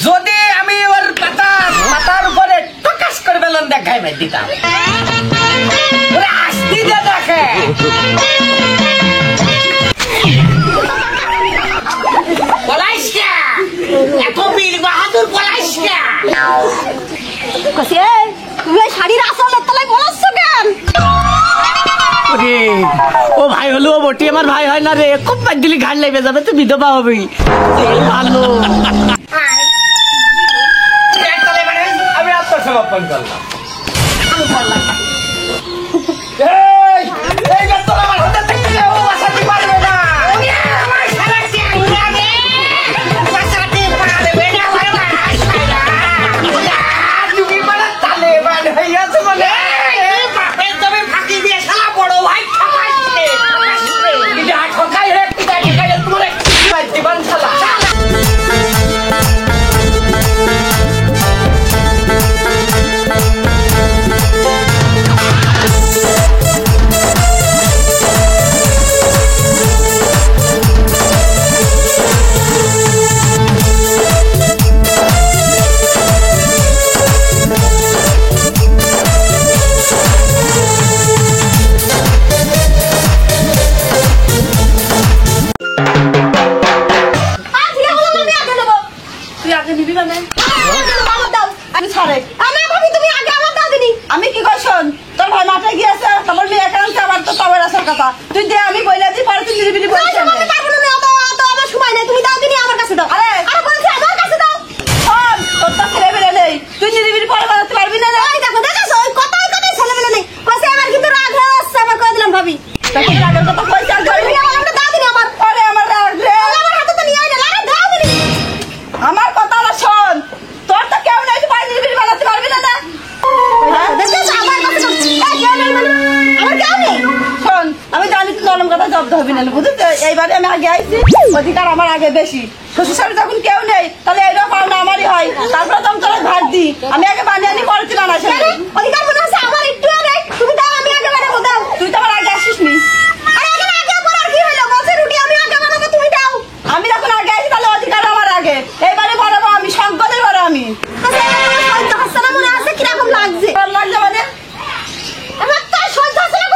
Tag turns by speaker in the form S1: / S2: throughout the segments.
S1: যদি আমি ওর পাতার উপরে প্রকাশ করে বেলন দেখাই মাই দিতাম ওরে আস্তি দিয়ে দেখে পলাইসা এত বীর বাহাদুর পলাইসা
S2: কসে তুমি শাড়ির আসলের তলায় বলছ কেন?
S3: ও ভাই হলো বটি আমার ভাই হয় না রে, খুব পাঁচ দিলি ঘাট লেগে যাবে তো বিধবা হবি। ভালো
S1: আমি আত্মসমর্পণ করলাম।
S2: আমি কি কই শোন, তোর ভাই মাঠে গিয়েছে, তোমার মেয়ে কারণে আবার তো তবে রাসার কথা তুই দে, আমি বইলা দি পরে তুই নিরিবিলি বলছিস আমি পারবো না, তো আমার সময় নেই, তুমি দাও দিনি আমার কাছে দাও। আরে বলছি আমার কাছে দাও। শোন, তোর তো ছেলে বেলে নেই, তুই নিরিবিলি পরে বানাতে পারবি না। ওই দেখো ওই কথাই ছেলে বেলে নেই কইছে, আমার কিন্তু রাগ হয়ে আসছে, আমার কই দিলাম ভাবি তাকে রাগের কথা কইছে আর ধরবি না, আমার দাও দিনি আমার। আরে আমার রাগ রে, আমার হাতে তো নিয়ে আইলা, আরে দাও দিনি। আমার কথা না শোন, তোর তো কেউ নাই, তুই বাইরে নিরিবিলি বানাতে পারবি না। আমি জানি তুই জলম কথা জব্দ হবি না, বুঝেছ? এইবারে আমি আগে আইছি, অধিকার আমার আগে বেশি। শ্বশুর শাশুড়ি যখন কেউ নেই তাহলে এইরকম পাওনা আমারই হয়। তারপরে তো তোর ভাত দিই, আমি আগে বানিয়ে আনি করেছিলাম না, অধিকার মনে হচ্ছে আমার একটু নেই, তুমি দাও, আমি আগে বানাবো, দাও। তুই তো আমার আগে আসিস নি, আমি যখন আগে আসি তাহলে অধিকার আমার আগে। এইবারে বানাবো আমি, সংকটের বড় আমি। মনে আছে কিরকম লাগছে? লাগছে মানে আমার তো সহ্য আছে না।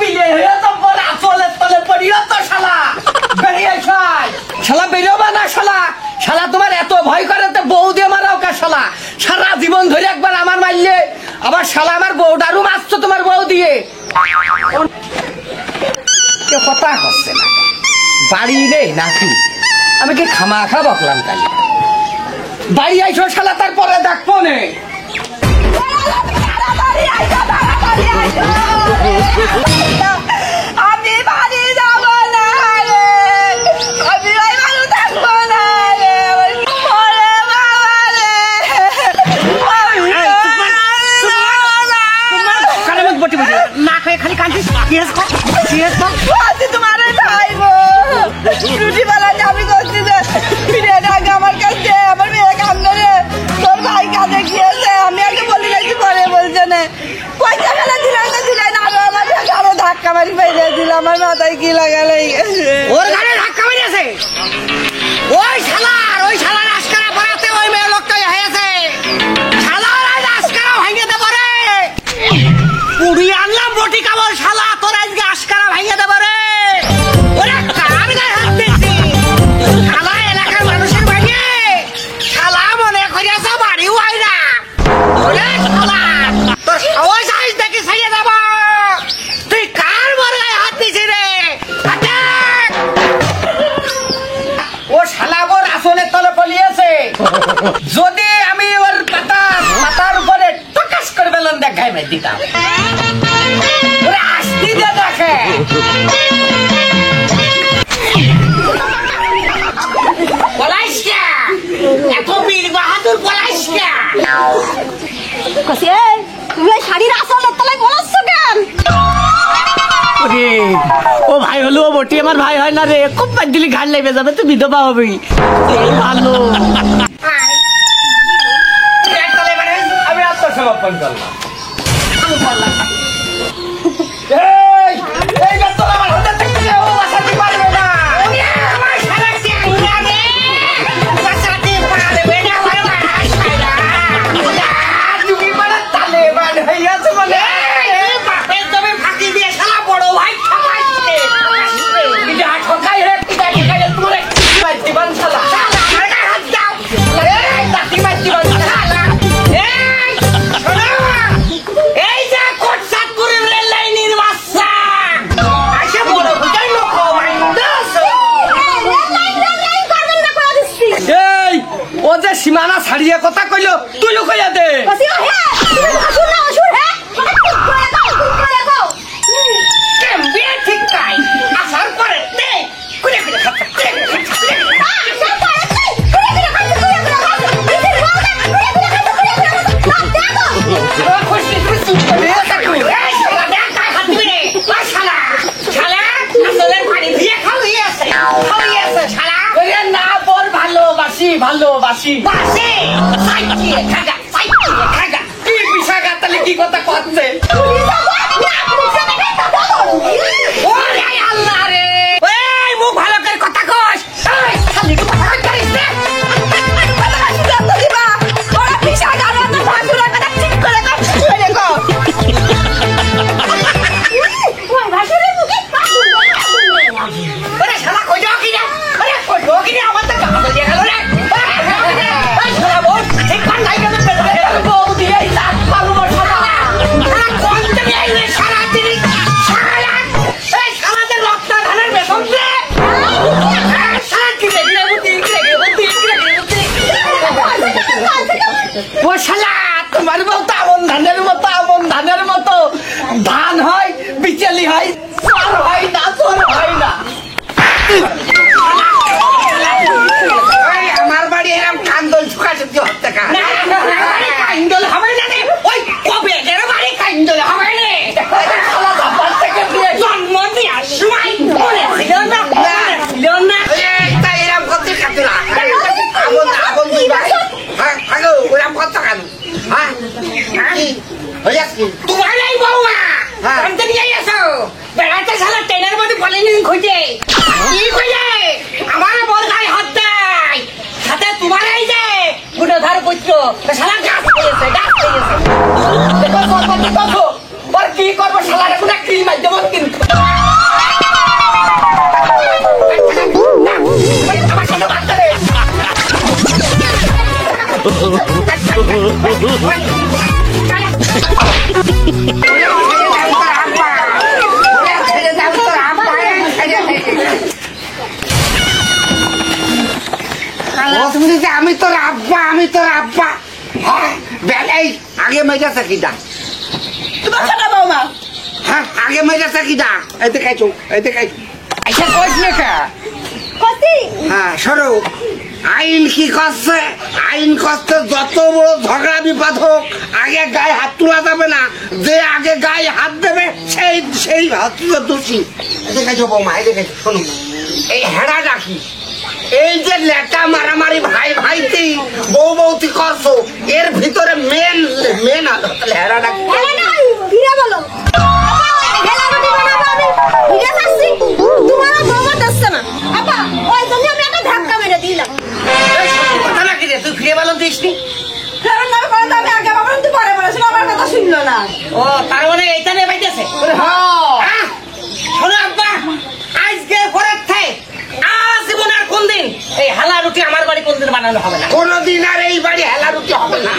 S1: বিলে হয়ে তো বড় চলে তলে পড়িও তো শালা বেরিয়ে খাই শালা বেরোবা না শালা শালা তোমার এত ভয় করে তো বউ দিয়ে মারাও কা শালা সারা জীবন ধরে একবার আমার মারলে আবার শালা আমার বউটারও মারছো তোমার বউ দিয়ে কেউ কথা হচ্ছে না বাড়ি রে নাকি আমি কি খামাখা বকলাম কালি বাড়ি আইসো শালা তারপরে দেখবো নে
S2: আমি বাড়ি যাব না রে আমি ওই বাড়ি থাকবো না রে ওরে বাবা রে
S3: না খাই খালি কাঁদিস
S2: আজকে তোমার খাইবো রুটি বানাতে আমি করছি যে ফিরে আগে আমার কাছে আমার মেয়ে কান্দে রে তোর ভাই কাজে গিয়েছে আমি আগে বলি নাকি পরে বলছে না পয়সা ফেলে দিলাই না আরো আমার আরো ধাক্কা মারি ফেলে দিল আমার মাথায় কি লাগালে
S1: ওর ঘরে ধাক্কা মেরেছে ওই শালার আজকারা পড়াতে ওই মেয়ে লোকটা হয়েছে শালার আজ আজকারা ভাঙিয়ে দেবো রে পুড়ি আনলাম রুটি কাবল শালা তোর আজকে আজকারা ভাঙিয়ে দেবো রে ওরে কার গায়ে হাত দিচ্ছি শালা এলাকার মানুষের ভাঙে শালা মনে করিয়াছে বাড়িও হয় না ওরে শালা তোর সাহস আজ দেখি ছেড়ে দেব তুই কার মোর গায়ে হাত দিছি রে ও শালা ওর আসলে তলে পলিয়েছে যদি আমি ওর পাতার উপরে টকাস করে বেলন দেখাই মেয়ে দিতাম ওরে আসতি দিয়ে দেখে পলাইস কে এত বীর বাহাদুর পলাইস কে
S2: কসি তুমি ওই শাড়ির আসলের তলায় বলাচ্ছ কেন
S3: রে ও ভাই হলো ও বটি আমার ভাই হয় না রে খুব পাঁচ দিলি ঘাট লেগে যাবে তুই বিধবা হবি এই ভালো
S1: আমি আত্মসমর্পণ করলাম এই বেতন আমার হাতে থেকে ও বাঁচাতে পারবে না আমার সারা বাঁচাতে পারবে না তুমি মানে তালেবান হইয়াছে বলে বাপের তবে ফাঁকি দিয়ে শালা বড় ভাই ঠকাইছে ঠকাই রে তোমার জীবন শালা আমার গায়ে হাত দাও দাঁতি মারছি শালা এই যে কোটসাদপুরের রেল লাইনের বাচ্চা আসে বড় বুঝাই লোক এই ও যে সীমানা ছাড়িয়ে কথা কইলো তুইও কইয়া দে
S2: কসি হ্যাঁ তুমি আসুন না আসুন হ্যাঁ
S1: কেমবে ঠিক তাই আসার পরে তে কুড়ে কুড়ে খাচ্ছে খুশি খুশি না বল ভালোবাসি ভালোবাসি বাসে সাইকিয়ে খাগা কি বিষয় গাতালে কি কথা করছে ওরে আল্লাহ রে এই মুখ ভালো করে কথা কস এই খালি কি কথা কইছিস রে ওরে শালা কই যাও কি রে আরে কই যাও কি রে আমার তো কাজ হয়ে গেল রে এই শালা বল ঠিক কান নাই গেল বউ দিয়ে দাঁত পালু শালা শালা কোন থেকে এই রে শালা তিনি শালা এই শালাদের রক্ত ধানের বেতন রে শালা কি রে বুদ্ধি ও শালা তোমার বউ তো আমন ধানের মতো ধান হয় বিচলি হয় চোর হয় না আমার বাড়ি এরকম কান্দল ঝুঁকাঝুঁকি হতে কান্দল হবে না রে ওই কবে গেল বাড়ি কান্দল হবে রে জন্ম দেওয়ার সময় মনে ছিল না তাই এরকম করতে কাতুরা আপন দুই ভাই ভাগো ওরকম কত কান তোমার এই বউমা কানতে নিয়ে এসো বেড়াতে শালা ট্রেনের মধ্যে বলেনি খুঁজে কি খুঁজে আমার বল গায়ে হাত দেয় সাথে তোমার এই যে গুণধার পুত্র শালা গাছ পেয়েছে দেখো কি করবো শালার কি
S3: বিল মাধ্যম কিন্তু আমার সাথে বাচ্চা রে
S1: আমি তোর আব্বা বেলাই আগে মেজাছে কিটা
S2: তোমার ছোট বৌমা
S1: হ্যাঁ আগে মেজাছে কিটা এতে খাইছো আচ্ছা কইস না কা
S2: কতি
S1: হ্যাঁ সরো আইন কি করছে আইন করতে যত বড় ঝগড়া বিপদ হোক আগে গায়ে হাত তোলা যাবে না যে আগে গায়ে হাত দেবে সেই হচ্ছে দোষী এতে খাইছো বৌমা এতে খাইছো শোনো এই হেড়া ডাকি এই যে লেটা মারামারি ভাইতি বৌতি করছো এর ভিতরে মেন হেড়া ডাকি
S2: কিরা বলো হেলা রুটি বানাবো আমি ভিডিও ছাড়ছি তোমার বৌমা দছছে না আপা ওই জন্য আমি একটা ধাক্কা মেরে দিলাম
S3: কথা নাকি রে তুই ফিরে বলন দিসনি
S2: ফেরন না করে আমি আগে বাবা তুই পরে বলেছিল আমার কথা শুনলো না
S3: ও তার মানে এইটা নিয়ে পাইতেছে
S1: হ্যাঁ
S3: শোনো আব্বা আজকে পরের থেকে আজীবন আর কোনদিন এই হালা রুটি আমার বাড়ি কোনদিন বানানো হবে না
S1: কোনদিন আর এই বাড়ি হেলা রুটি হবে না